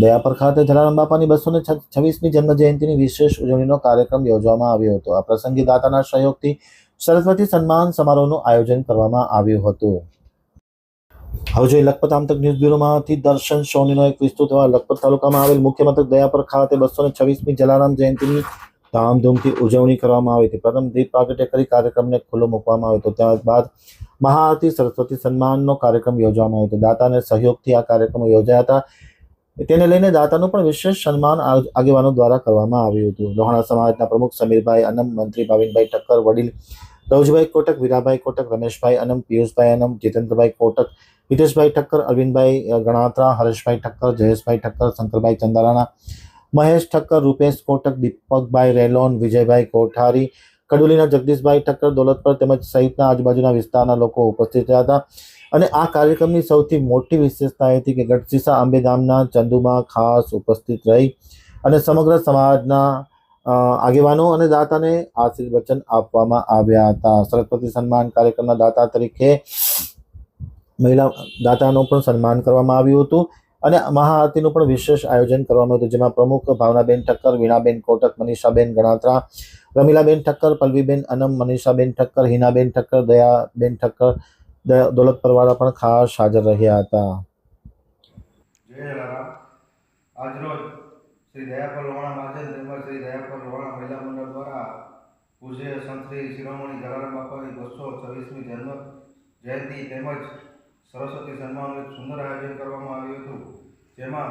દયાપર ખાતે જલારામ બાપાની 226મી જન્મ જયંતિની વિશેષ ઉજવણીનો કાર્યક્રમ યોજવામાં આવ્યો હતો. આ પ્રસંગે દાતાના સહયોગથી સરસ્વતી સન્માન સમારોહનું આયોજન કરવામાં આવ્યું હતું. હવે જોઈએ લખપત આમતક ન્યૂઝ બ્યુરોમાંથી દર્શન સોનીનો એક વિસ્તૃત અહેવાલ. લખપત તાલુકામાં આવેલ મુખ્ય મથક દયાપર ખાતે 226મી જલારામ જયંતિની ધામધૂમથી ઉજવણી કરવામાં આવી હતી. પ્રથમ દીપ પ્રાગટ્ય કરી કાર્યક્રમને ખુલ્લો મૂકવામાં આવ્યો હતો. ત્યારબાદ મહાઆરતી, સરસ્વતી સન્માનનો કાર્યક્રમ યોજવામાં આવ્યો હતો. દાતાને સહયોગથી આ કાર્યક્રમો યોજાયા હતા. તેને લઈને દાતાનું પણ વિશેષ સન્માન આગેવાનો દ્વારા કરવામાં આવ્યું હતું. લોહાણા સમાજના પ્રમુખ સમીરભાઈ અનમ, મંત્રી ભાવિનભાઈ ઠક્કર, વડીલ રવજીભાઈ કોટક, વીરાભાઈ કોટક, રમેશભાઈ અનમ, પિયુષભાઈ અનમ, જીતેન્દ્રભાઈ કોટક, હિતેશભાઈ ઠક્કર, અરવિંદભાઈ ગણાત્રા, હરેશભાઈ ઠક્કર, જયેશભાઈ ઠક્કર, શંકરભાઈ ચંદારાણા, મહેશ ઠક્કર, રૂપેશ કોટક, દીપકભાઈ રેલોન, વિજયભાઈ કોઠારી, કડુલીના જગદીશભાઈ ઠક્કર, દોલતપર તેમજ સહિતના આજુબાજુના વિસ્તારના લોકો ઉપસ્થિત રહ્યા હતા. અને આ કાર્યક્રમની સૌથી મોટી વિશેષતા એ હતી કે ગઢસીસા અંબેધામના ચંદુમાં ખાસ ઉપસ્થિત રહી અને સમગ્ર સમાજના આગેવાનો અને દાતાને આશીર્વચન આપવામાં આવ્યા હતા. સરસ્વતી સન્માન કાર્યક્રમના દાતા તરીકે મહિલા દાતાનું પણ સન્માન કરવામાં આવ્યું હતું અને મહાઆરતીનું પણ વિશેષ આયોજન કરવામાં આવ્યું હતું, જેમાં પ્રમુખ ભાવનાબેન ઠક્કર, વીણાબેન કોટક, મનીષાબેન ગણાત્રા, રમીલાબેન ઠક્કર, પલ્લવીબેન અનમ, મનીષાબેન ઠક્કર, હિનાબેન ઠક્કર, દયાબેન ઠક્કર, દોલત પરવાળા પણ ખાસ હાજર રહ્યા હતા. જય જલારામ. આજરોજ શ્રી દયાપર લોહાણા મહાજન તેમજ શ્રી દયાપર લોહાણા મહિલા મંડળ દ્વારા પૂજ્ય સંત શ્રી શિરોમણી જલારામ બાપાની 226મી જન્મ જયંતિ તેમજ સરસ્વતી સન્માનનું એક સુંદર આયોજન કરવામાં આવ્યું હતું, જેમાં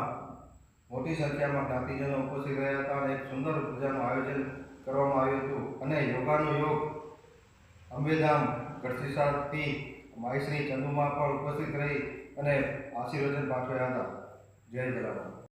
મોટી સંખ્યામાં જ્ઞાતિજનો ઉપસ્થિત રહ્યા હતા અને એક સુંદર પૂજાનું આયોજન કરવામાં આવ્યું હતું અને યોગાનો યોગ અંબેધામ ગઢસીસાથી માઈશ્રી ચંદુમાં પણ ઉપસ્થિત રહી અને આશીર્વચન પાઠવ્યા હતા. જય જલારામ.